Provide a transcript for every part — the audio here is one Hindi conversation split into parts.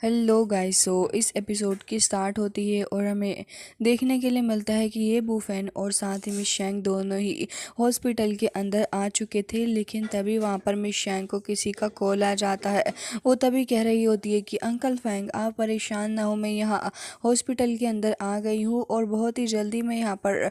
Hello guys. इस एपिसोड की स्टार्ट होती है और हमें देखने के लिए मिलता है कि ये बूफेन और साथ ही मिस शैंक दोनों ही हॉस्पिटल के अंदर आ चुके थे। लेकिन तभी वहाँ पर मिस शैंक को किसी का कॉल आ जाता है। वो तभी कह रही होती है कि अंकल फैंग आप परेशान ना हो, मैं यहाँ हॉस्पिटल के अंदर आ गई हूँ और बहुत ही जल्दी मैं यहाँ पर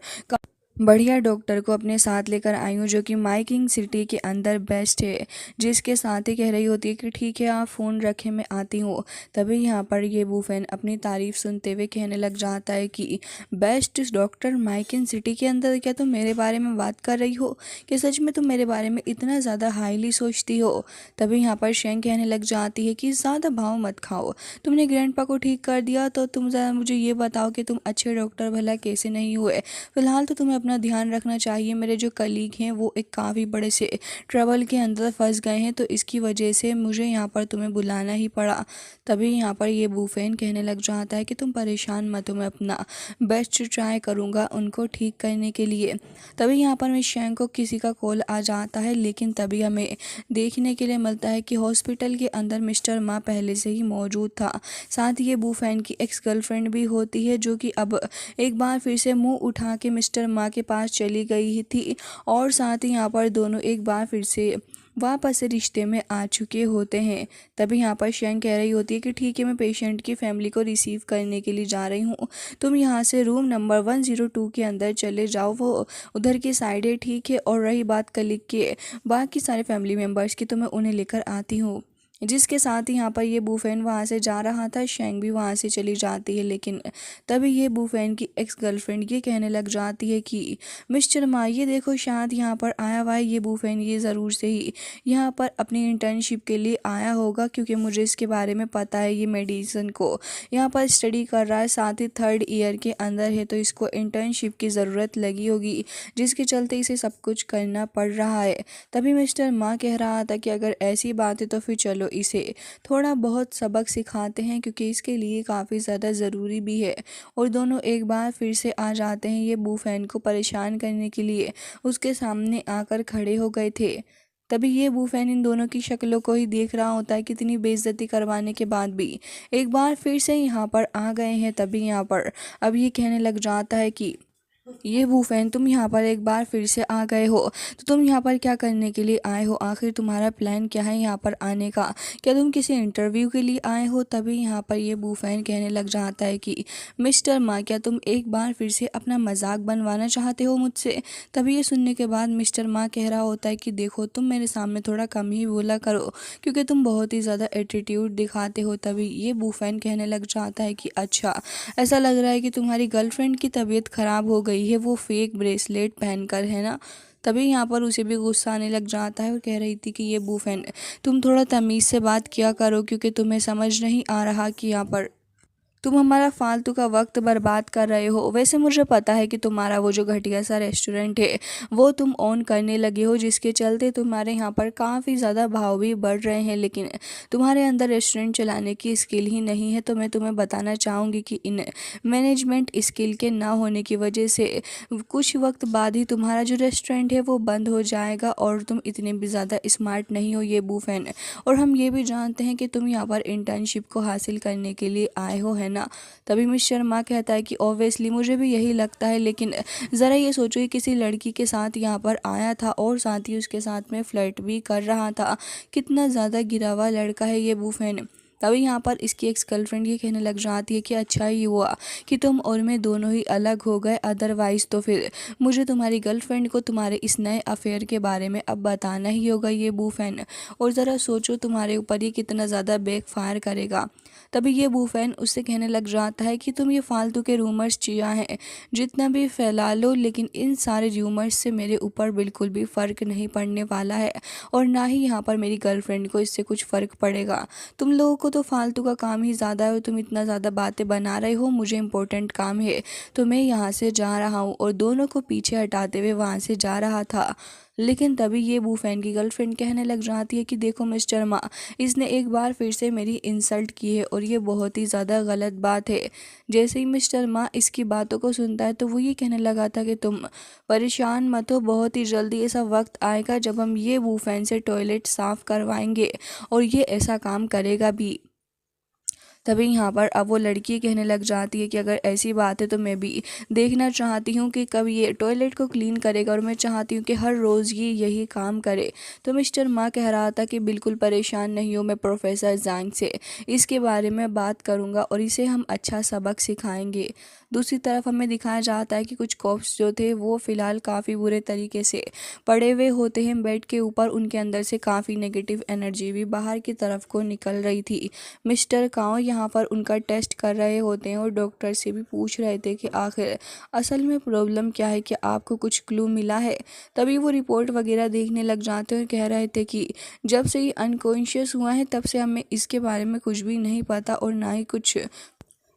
बढ़िया डॉक्टर को अपने साथ लेकर आई हूँ जो कि माइकिंग सिटी के अंदर बेस्ट है। जिसके साथ ही कह रही होती है कि ठीक है आप फ़ोन रखें मैं आती हूँ। तभी यहाँ पर ये बूफेन अपनी तारीफ सुनते हुए कहने लग जाता है कि बेस्ट डॉक्टर माइकिंग सिटी के अंदर, क्या तुम मेरे बारे में बात कर रही हो? कि सच में तुम मेरे बारे में इतना ज़्यादा हाईली सोचती हो? तभी यहाँ पर शेंग कहने लग जाती है कि ज़्यादा भाव मत खाओ, तुमने ग्रैंडपा को ठीक कर दिया तो तुम ज़रा मुझे ये बताओ कि तुम अच्छे डॉक्टर भला कैसे नहीं हुए? फिलहाल तो तुम्हें अपना ध्यान रखना चाहिए। मेरे जो कलीग हैं वो एक काफ़ी बड़े से ट्रबल के अंदर फंस गए हैं, तो इसकी वजह से मुझे यहाँ पर तुम्हें बुलाना ही पड़ा। तभी यहाँ पर ये बूफेन कहने लग जाता है कि तुम परेशान मत हो, मैं अपना बेस्ट ट्राई करूँगा उनको ठीक करने के लिए। तभी यहाँ पर मिस शैंक को किसी का कॉल आ जाता है, लेकिन तभी हमें देखने के लिए मिलता है कि हॉस्पिटल के अंदर मिस्टर मा पहले से ही मौजूद था। साथ ही ये बूफेन की एक्स गर्लफ्रेंड भी होती है जो कि अब एक बार फिर से मुंह उठा के मिस्टर मा के पास चली गई ही थी। और साथ ही यहाँ पर दोनों एक बार फिर से वापस से रिश्ते में आ चुके होते हैं। तभी यहाँ पर शैंग कह रही होती है कि ठीक है मैं पेशेंट की फैमिली को रिसीव करने के लिए जा रही हूँ, तुम यहाँ से रूम नंबर 102 के अंदर चले जाओ, वो उधर की साइड है, ठीक है। और रही बात कलीग के बाकी सारे फैमिली मेम्बर्स की, तो मैं उन्हें लेकर आती हूँ। जिसके साथ ही यहाँ पर ये बूफेन वहाँ से जा रहा था, शैंग भी वहाँ से चली जाती है। लेकिन तभी ये बूफेन की एक्स गर्लफ्रेंड ये कहने लग जाती है कि मिस्टर मा ये देखो शायद यहाँ पर आया हुआ है ये बूफेन, ये ज़रूर से ही यहाँ पर अपनी इंटर्नशिप के लिए आया होगा, क्योंकि मुझे इसके बारे में पता है। ये मेडिसिन को यहाँ पर स्टडी कर रहा है, साथ ही 3rd ईयर के अंदर है, तो इसको इंटर्नशिप की ज़रूरत लगी होगी जिसके चलते इसे सब कुछ करना पड़ रहा है। तभी मिस्टर मा कह रहा था कि अगर ऐसी बात है तो फिर चलो इसे थोड़ा बहुत सबक सिखाते हैं, क्योंकि इसके लिए काफ़ी ज़्यादा ज़रूरी भी है। और दोनों एक बार फिर से आ जाते हैं ये बूफैन को परेशान करने के लिए, उसके सामने आकर खड़े हो गए थे। तभी ये बूफैन इन दोनों की शक्लों को ही देख रहा होता है, कितनी बेइज्जती करवाने के बाद भी एक बार फिर से यहाँ पर आ गए हैं। तभी यहाँ पर अब ये कहने लग जाता है कि ये बूफैन तुम यहाँ पर एक बार फिर से आ गए हो, तो तुम यहाँ पर क्या करने के लिए आए हो? आखिर तुम्हारा प्लान क्या है यहाँ पर आने का? क्या तुम किसी इंटरव्यू के लिए आए हो? तभी यहाँ पर ये बूफैन कहने लग जाता है कि मिस्टर मा क्या तुम एक बार फिर से अपना मजाक बनवाना चाहते हो मुझसे? तभी ये सुनने के बाद मिस्टर मा कह रहा होता है कि देखो तुम मेरे सामने थोड़ा कम ही बोला करो, क्योंकि तुम बहुत ही ज़्यादा एटीट्यूड दिखाते हो। तभी ये बूफैन कहने लग जाता है कि अच्छा, ऐसा लग रहा है कि तुम्हारी गर्लफ्रेंड की तबीयत खराब हो गई है, वो फेक ब्रेसलेट पहनकर, है ना? तभी यहाँ पर उसे भी गुस्सा आने लग जाता है और कह रही थी कि ये बूफैन तुम थोड़ा तमीज़ से बात किया करो, क्योंकि तुम्हें समझ नहीं आ रहा कि यहाँ पर तुम हमारा फालतू का वक्त बर्बाद कर रहे हो। वैसे मुझे पता है कि तुम्हारा वो जो घटिया सा रेस्टोरेंट है वो तुम ऑन करने लगे हो, जिसके चलते तुम्हारे यहाँ पर काफ़ी ज़्यादा भाव भी बढ़ रहे हैं, लेकिन तुम्हारे अंदर रेस्टोरेंट चलाने की स्किल ही नहीं है। तो मैं तुम्हें बताना चाहूँगी कि इन मैनेजमेंट स्किल के ना होने की वजह से कुछ वक्त बाद ही तुम्हारा जो रेस्टोरेंट है वो बंद हो जाएगा, और तुम इतने भी ज़्यादा स्मार्ट नहीं हो ये बूफैन। और हम ये भी जानते हैं कि तुम यहाँ पर इंटर्नशिप को हासिल करने के लिए आए हो, है ना? तभी मिस शर्मा कहता है कि ऑब्वियसली मुझे भी यही लगता है, लेकिन ज़रा ये सोचो कि किसी लड़की के साथ यहाँ पर आया था और साथ ही उसके साथ में फ्लर्ट भी कर रहा था। कितना ज़्यादा गिरा हुआ लड़का है ये बूफैन। तभी यहाँ पर इसकी एक्स गर्लफ्रेंड ये कहने लग जाती है कि अच्छा ही हुआ कि तुम और मैं दोनों ही अलग हो गए, अदरवाइज़ तो फिर मुझे तुम्हारी गर्लफ्रेंड को तुम्हारे इस नए अफेयर के बारे में अब बताना ही होगा ये बूफैन। और ज़रा सोचो तुम्हारे ऊपर ये कितना ज़्यादा बैकफायर करेगा। तभी ये बूफैन उससे कहने लग जाता है कि तुम ये फालतू के रूमर्स चिया हैं जितना भी फैला लो, लेकिन इन सारे रूमर्स से मेरे ऊपर बिल्कुल भी फ़र्क नहीं पड़ने वाला है, और ना ही यहाँ पर मेरी गर्लफ्रेंड को इससे कुछ फ़र्क पड़ेगा। तुम लोगों को तो फालतू का काम ही ज़्यादा है, तुम इतना ज़्यादा बातें बना रहे हो। मुझे इंपॉर्टेंट काम है तो मैं यहाँ से जा रहा हूँ। और दोनों को पीछे हटाते हुए वहाँ से जा रहा था। लेकिन तभी ये बूफैन की गर्लफ्रेंड कहने लग जाती है कि देखो मिस्टर मा, इसने एक बार फिर से मेरी इंसल्ट की है और ये बहुत ही ज़्यादा गलत बात है। जैसे ही मिस्टर मा इसकी बातों को सुनता है तो वो ये कहने लगा था कि तुम परेशान मत हो, बहुत ही जल्दी ऐसा वक्त आएगा जब हम ये बूफैन से टॉयलेट साफ़ करवाएंगे और ये ऐसा काम करेगा भी। तभी यहाँ पर अब वो लड़की कहने लग जाती है कि अगर ऐसी बात है तो मैं भी देखना चाहती हूँ कि कब ये टॉयलेट को क्लीन करेगा, और मैं चाहती हूँ कि हर रोज़ ये यही काम करे। तो मिस्टर मा कह रहा था कि बिल्कुल परेशान नहीं हो, मैं प्रोफेसर जांग से इसके बारे में बात करूँगा और इसे हम अच्छा सबक सिखाएंगे। दूसरी तरफ हमें दिखाया जाता है कि कुछ कॉप्स जो थे वो फ़िलहाल काफ़ी बुरे तरीके से पड़े हुए होते हैं बेड के ऊपर। उनके अंदर से काफ़ी नेगेटिव एनर्जी भी बाहर की तरफ को निकल रही थी। मिस्टर काओ यहाँ पर उनका टेस्ट कर रहे होते हैं और डॉक्टर से भी पूछ रहे थे कि आखिर असल में प्रॉब्लम क्या है, कि आपको कुछ क्लू मिला है। तभी वो रिपोर्ट वगैरह देखने लग जाते हैं और कह रहे थे कि जब से ये अनकॉन्शियस हुआ है तब से हमें इसके बारे में कुछ भी नहीं पता और ना ही कुछ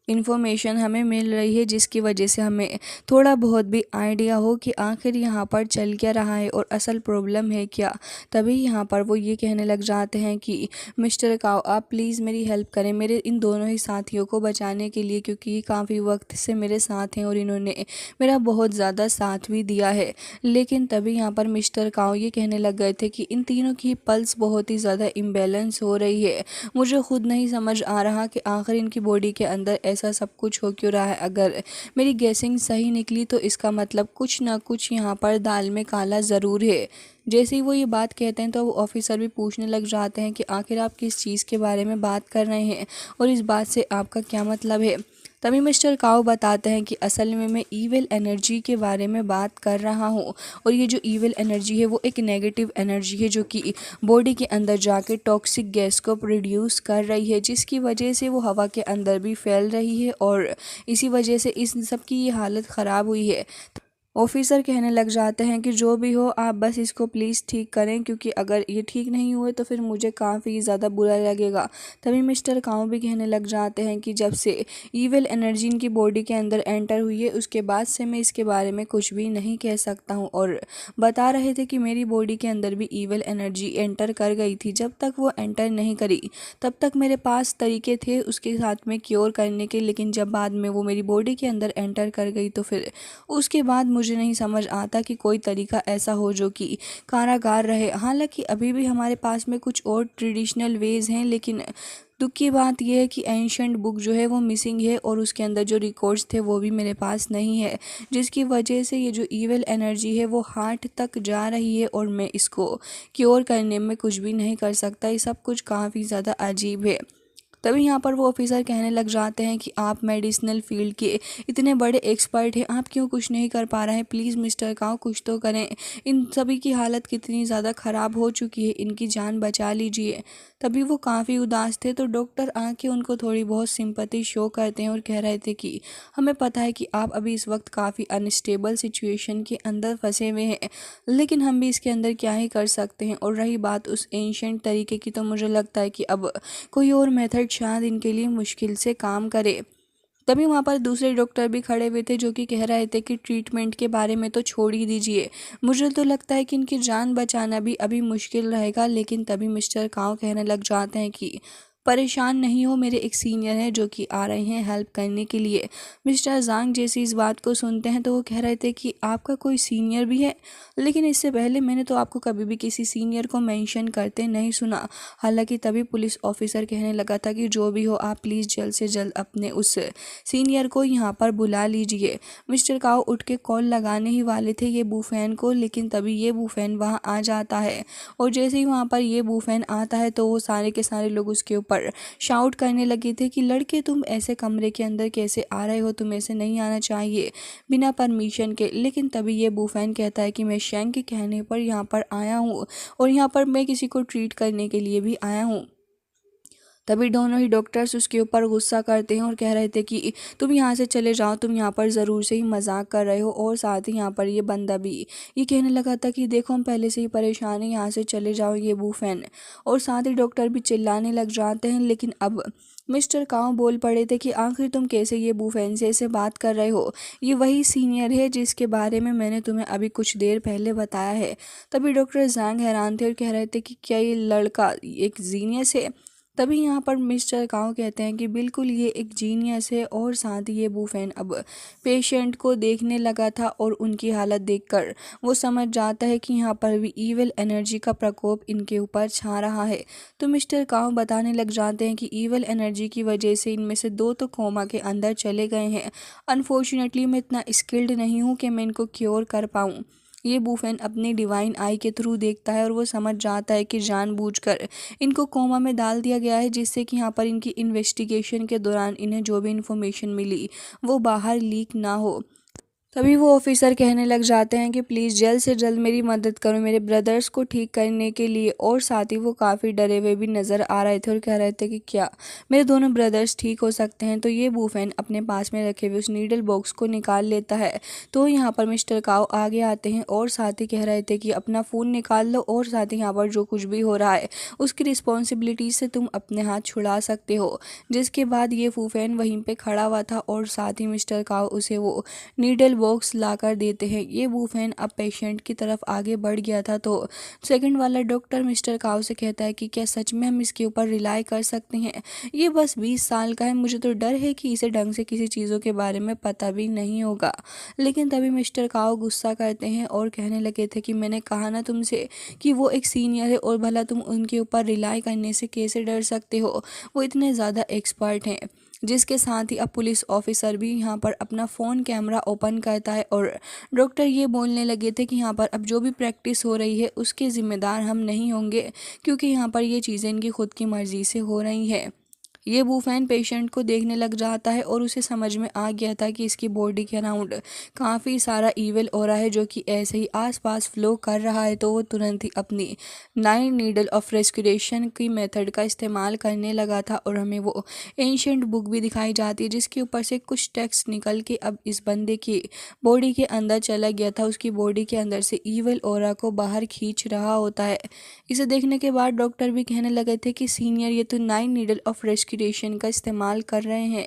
इन्फॉर्मेशन हमें मिल रही है जिसकी वजह से हमें थोड़ा बहुत भी आइडिया हो कि आखिर यहाँ पर चल क्या रहा है और असल प्रॉब्लम है क्या। तभी यहाँ पर वो ये कहने लग जाते हैं कि मिस्टर काओ, आप प्लीज़ मेरी हेल्प करें मेरे इन दोनों ही साथियों को बचाने के लिए, क्योंकि ये काफ़ी वक्त से मेरे साथ हैं और इन्होंने मेरा बहुत ज़्यादा साथ भी दिया है। लेकिन तभी यहाँ पर मिस्टर काओ ये कहने लग गए थे कि इन तीनों की पल्स बहुत ही ज़्यादा इम्बैलेंस हो रही है। मुझे खुद नहीं समझ आ रहा कि आखिर इनकी बॉडी के अंदर ऐसा सब कुछ हो क्यों रहा है। अगर मेरी गेसिंग सही निकली तो इसका मतलब कुछ ना कुछ यहाँ पर दाल में काला ज़रूर है। जैसे ही वो ये बात कहते हैं तो वो ऑफिसर भी पूछने लग जाते हैं कि आखिर आप किस चीज़ के बारे में बात कर रहे हैं और इस बात से आपका क्या मतलब है। तभी मिस्टर काओ बताते हैं कि असल में मैं ईविल एनर्जी के बारे में बात कर रहा हूँ, और ये जो ईविल एनर्जी है वो एक नेगेटिव एनर्जी है जो कि बॉडी के अंदर जाके टॉक्सिक गैस को प्रोड्यूस कर रही है, जिसकी वजह से वो हवा के अंदर भी फैल रही है और इसी वजह से इस सब की ये हालत ख़राब हुई है। ऑफिसर कहने लग जाते हैं कि जो भी हो आप बस इसको प्लीज़ ठीक करें, क्योंकि अगर ये ठीक नहीं हुए तो फिर मुझे काफ़ी ज़्यादा बुरा लगेगा। तभी मिस्टर काओ भी कहने लग जाते हैं कि जब से ईविल एनर्जी इनकी बॉडी के अंदर एंटर हुई है उसके बाद से मैं इसके बारे में कुछ भी नहीं कह सकता हूँ, और बता रहे थे कि मेरी बॉडी के अंदर भी ईविल एनर्जी एंटर कर गई थी। जब तक वो एंटर नहीं करी तब तक मेरे पास तरीके थे उसके साथ में क्योर करने के, लेकिन जब बाद में वो मेरी बॉडी के अंदर एंटर कर गई तो फिर उसके बाद मुझे नहीं समझ आता कि कोई तरीका ऐसा हो जो कि कारागार रहे। हालांकि अभी भी हमारे पास में कुछ और ट्रेडिशनल वेज हैं, लेकिन दुख की बात यह है कि एंशंट बुक जो है वो मिसिंग है और उसके अंदर जो रिकॉर्ड्स थे वो भी मेरे पास नहीं है, जिसकी वजह से ये जो ईविल एनर्जी है वो हार्ट तक जा रही है और मैं इसको क्योर करने में कुछ भी नहीं कर सकता। ये सब कुछ काफ़ी ज़्यादा अजीब है। तभी यहाँ पर वो ऑफिसर कहने लग जाते हैं कि आप मेडिसिनल फील्ड के इतने बड़े एक्सपर्ट हैं, आप क्यों कुछ नहीं कर पा रहे हैं। प्लीज़ मिस्टर काओ कुछ तो करें, इन सभी की हालत कितनी ज़्यादा ख़राब हो चुकी है, इनकी जान बचा लीजिए। तभी वो काफ़ी उदास थे तो डॉक्टर आके उनको थोड़ी बहुत सिंपैथी शो करते हैं और कह रहे थे कि हमें पता है कि आप अभी इस वक्त काफ़ी अनस्टेबल सिचुएशन के अंदर फंसे हुए हैं, लेकिन हम भी इसके अंदर क्या ही कर सकते हैं। और रही बात उस एंशंट तरीके की, तो मुझे लगता है कि अब कोई और मेथड शायद इनके लिए मुश्किल से काम करे। तभी वहाँ पर दूसरे डॉक्टर भी खड़े हुए थे जो कि कह रहे थे कि ट्रीटमेंट के बारे में तो छोड़ ही दीजिए, मुझे तो लगता है कि इनकी जान बचाना भी अभी मुश्किल रहेगा। लेकिन तभी मिस्टर काओ कहने लग जाते हैं कि परेशान नहीं हो, मेरे एक सीनियर हैं जो कि आ रहे हैं हेल्प करने के लिए। मिस्टर जांग जैसे इस बात को सुनते हैं तो वो कह रहे थे कि आपका कोई सीनियर भी है, लेकिन इससे पहले मैंने तो आपको कभी भी किसी सीनियर को मेंशन करते नहीं सुना। हालांकि तभी पुलिस ऑफिसर कहने लगा था कि जो भी हो आप प्लीज़ जल्द से जल्द अपने उस सीनियर को यहाँ पर बुला लीजिए। मिस्टर काओ उठ के कॉल लगाने ही वाले थे ये बूफैन को, लेकिन तभी ये बूफैन वहाँ आ जाता है और जैसे ही वहाँ पर ये बूफैन आता है तो वो सारे के सारे लोग उसके ऊपर शाउट करने लगे थे कि लड़के तुम ऐसे कमरे के अंदर कैसे आ रहे हो, तुम ऐसे नहीं आना चाहिए बिना परमिशन के। लेकिन तभी ये बूफैन कहता है कि मैं शैंग के कहने पर यहाँ पर आया हूँ और यहाँ पर मैं किसी को ट्रीट करने के लिए भी आया हूँ। तभी दोनों ही डॉक्टर्स उसके ऊपर गुस्सा करते हैं और कह रहे थे कि तुम यहाँ से चले जाओ, तुम यहाँ पर ज़रूर से ही मजाक कर रहे हो। और साथ ही यहाँ पर ये बंदा भी ये कहने लगा था कि देखो हम पहले से ही परेशान हैं, यहाँ से चले जाओ ये बूफैन। और साथ ही डॉक्टर भी चिल्लाने लग जाते हैं। लेकिन अब मिस्टर काओ बोल पड़े थे कि आखिर तुम कैसे ये बूफैन से ऐसे बात कर रहे हो, ये वही सीनियर है जिसके बारे में मैंने तुम्हें अभी कुछ देर पहले बताया है। तभी डॉक्टर जैंग हैरान थे और कह रहे थे कि क्या ये लड़का एक जीनियस है। तभी यहाँ पर मिस्टर काओ कहते हैं कि बिल्कुल ये एक जीनियस है और साथ ही ये बूफेन अब पेशेंट को देखने लगा था और उनकी हालत देखकर वो समझ जाता है कि यहाँ पर भी ईविल एनर्जी का प्रकोप इनके ऊपर छा रहा है। तो मिस्टर काओ बताने लग जाते हैं कि ईविल एनर्जी की वजह से इनमें से 2 तो कोमा के अंदर चले गए हैं। अनफॉर्चुनेटली मैं इतना स्किल्ड नहीं हूँ कि मैं इनको क्योर कर पाऊँ। ये बूफेन अपनी डिवाइन आई के थ्रू देखता है और वो समझ जाता है कि जानबूझकर इनको कोमा में डाल दिया गया है, जिससे कि यहाँ पर इनकी इन्वेस्टिगेशन के दौरान इन्हें जो भी इन्फॉर्मेशन मिली वो बाहर लीक ना हो। तभी वो ऑफिसर कहने लग जाते हैं कि प्लीज़ जल्द से जल्द मेरी मदद करो मेरे ब्रदर्स को ठीक करने के लिए। और साथ ही वो काफ़ी डरे हुए भी नज़र आ रहे थे और कह रहे थे कि क्या मेरे दोनों ब्रदर्स ठीक हो सकते हैं। तो ये बूफेन अपने पास में रखे हुए उस नीडल बॉक्स को निकाल लेता है। तो यहाँ पर मिस्टर काओ आगे आते हैं और साथ ही कह रहे थे कि अपना फ़ोन निकाल लो और साथ ही यहाँ पर जो कुछ भी हो रहा है उसकी रिस्पॉन्सिबिलिटी से तुम अपने हाथ छुड़ा सकते हो। जिसके बाद ये बूफेन वहीं पर खड़ा हुआ था और साथ ही मिस्टर काओ उसे वो नीडल बॉक्स लाकर देते हैं। ये बूफेन अब पेशेंट की तरफ आगे बढ़ गया था। तो सेकंड वाला डॉक्टर मिस्टर काओ से कहता है कि क्या सच में हम इसके ऊपर रिलाई कर सकते हैं, ये बस 20 साल का है, मुझे तो डर है कि इसे ढंग से किसी चीज़ों के बारे में पता भी नहीं होगा। लेकिन तभी मिस्टर काओ गुस्सा करते हैं और कहने लगे थे कि मैंने कहा ना तुमसे कि वो एक सीनियर है और भला तुम उनके ऊपर रिलाई करने से कैसे डर सकते हो, वो इतने ज़्यादा एक्सपर्ट हैं। जिसके साथ ही अब पुलिस ऑफिसर भी यहाँ पर अपना फ़ोन कैमरा ओपन करता है और डॉक्टर ये बोलने लगे थे कि यहाँ पर अब जो भी प्रैक्टिस हो रही है उसके ज़िम्मेदार हम नहीं होंगे, क्योंकि यहाँ पर ये चीज़ें इनकी खुद की मर्ज़ी से हो रही है। ये बूफेन पेशेंट को देखने लग जाता है और उसे समझ में आ गया था कि इसकी बॉडी के अराउंड काफ़ी सारा ईविल हो रहा है जो कि ऐसे ही आसपास फ्लो कर रहा है। तो वो तुरंत ही अपनी 9 नीडल ऑफ रेस्पिरेशन की मेथड का इस्तेमाल करने लगा था और हमें वो एंशियंट बुक भी दिखाई जाती है जिसके ऊपर से कुछ टेक्स्ट निकल के अब इस बंदे की बॉडी के अंदर चला गया था। उसकी बॉडी के अंदर से ईविल ऑरा को बाहर खींच रहा होता है। इसे देखने के बाद डॉक्टर भी कहने लगे थे कि सीनियर ये तो 9 नीडल ऑफ रेस्पिरेशन का इस्तेमाल कर रहे हैं।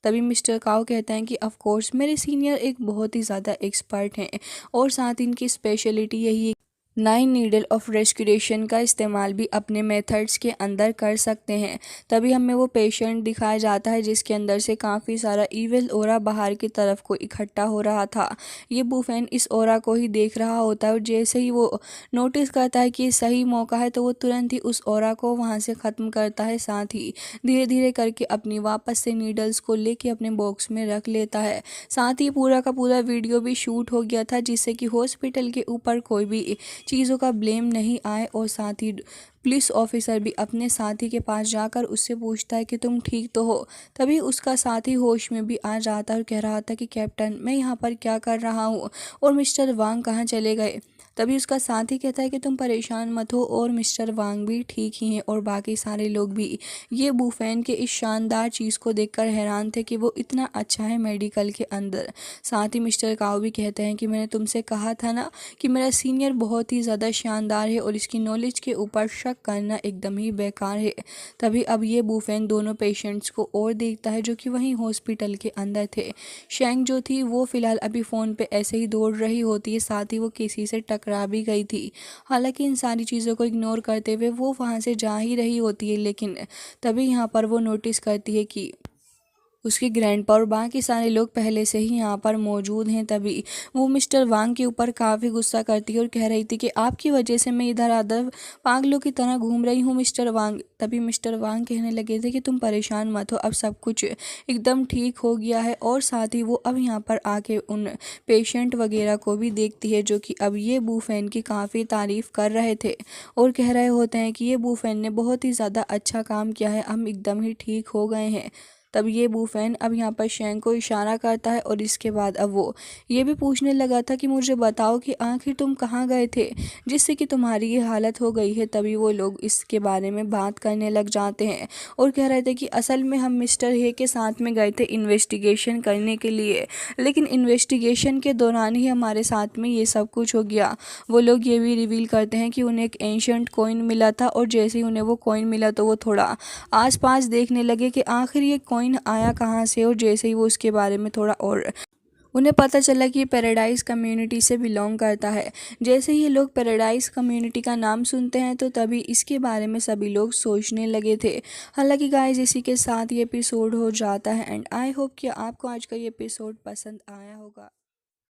तभी मिस्टर काओ कहता है कि ऑफ कोर्स मेरे सीनियर एक बहुत ही ज़्यादा एक्सपर्ट हैं और साथ इनकी स्पेशलिटी यही है 9 नीडल ऑफ रेस्पिरेशन का इस्तेमाल भी अपने मेथड्स के अंदर कर सकते हैं। तभी हमें वो पेशेंट दिखाया जाता है जिसके अंदर से काफ़ी सारा ईविल ओरा बाहर की तरफ को इकट्ठा हो रहा था। ये बूफेन इस ओरा को ही देख रहा होता है और जैसे ही वो नोटिस करता है कि सही मौका है तो वो तुरंत ही उस ओरा को वहाँ से ख़त्म करता है। साथ ही धीरे धीरे करके अपनी वापस से नीडल्स को लेके अपने बॉक्स में रख लेता है। साथ ही पूरा का पूरा वीडियो भी शूट हो गया था जिससे कि हॉस्पिटल के ऊपर कोई भी चीज़ों का ब्लेम नहीं आए। और साथ ही पुलिस ऑफिसर भी अपने साथी के पास जाकर उससे पूछता है कि तुम ठीक तो हो। तभी उसका साथी होश में भी आ जाता है और कह रहा था कि कैप्टन मैं यहाँ पर क्या कर रहा हूँ और मिस्टर वांग कहाँ चले गए। तभी उसका साथी कहता है कि तुम परेशान मत हो और मिस्टर वांग भी ठीक ही हैं और बाकी सारे लोग भी ये बूफेन के इस शानदार चीज़ को देखकर हैरान थे कि वो इतना अच्छा है मेडिकल के अंदर। साथ ही मिस्टर काओ भी कहते हैं कि मैंने तुमसे कहा था ना कि मेरा सीनियर बहुत ही ज़्यादा शानदार है और इसकी नॉलेज के ऊपर शक करना एकदम ही बेकार है। तभी अब ये बूफेन दोनों पेशेंट्स को और देखता है जो कि वहीं हॉस्पिटल के अंदर थे। शेंग जो थी वो फ़िलहाल अभी फ़ोन पे ऐसे ही दौड़ रही होती है, साथ ही वो किसी से टकरा भी गई थी। हालांकि इन सारी चीज़ों को इग्नोर करते हुए वो वहाँ से जा ही रही होती है, लेकिन तभी यहाँ पर वो नोटिस करती है कि उसके ग्रैंडपा और बाकी सारे लोग पहले से ही यहाँ पर मौजूद हैं। तभी वो मिस्टर वांग के ऊपर काफ़ी गुस्सा करती है और कह रही थी कि आपकी वजह से मैं इधर उधर पागलों की तरह घूम रही हूँ मिस्टर वांग। तभी मिस्टर वांग कहने लगे थे कि तुम परेशान मत हो, अब सब कुछ एकदम ठीक हो गया है। और साथ ही वो अब यहाँ पर आके उन पेशेंट वगैरह को भी देखती है जो कि अब ये बूफेन की काफ़ी तारीफ़ कर रहे थे और कह रहे होते हैं कि ये बूफेन ने बहुत ही ज़्यादा अच्छा काम किया है, हम एकदम ही ठीक हो गए हैं। तब ये बूफेन अब यहाँ पर शेंग को इशारा करता है और इसके बाद अब वो ये भी पूछने लगा था कि मुझे बताओ कि आखिर तुम कहाँ गए थे जिससे कि तुम्हारी ये हालत हो गई है। तभी वो लोग इसके बारे में बात करने लग जाते हैं और कह रहे थे कि असल में हम मिस्टर हे के साथ में गए थे इन्वेस्टिगेशन करने के लिए, लेकिन इन्वेस्टिगेशन के दौरान ही हमारे साथ में ये सब कुछ हो गया। वो लोग ये भी रिवील करते हैं कि उन्हें एक एंशियंट कॉइन मिला था और जैसे ही उन्हें वो कॉइन मिला तो वो थोड़ा आसपास देखने लगे कि आखिर ये कॉइन आया कहाँ से। और जैसे ही वो उसके बारे में थोड़ा और उन्हें पता चला कि ये पैराडाइज कम्युनिटी से बिलोंग करता है। जैसे ही ये लोग पैराडाइज कम्युनिटी का नाम सुनते हैं तो तभी इसके बारे में सभी लोग सोचने लगे थे। हालांकि गाइस इसी के साथ ये एपिसोड हो जाता है एंड आई होप कि आपको आज का ये एपिसोड पसंद आया होगा।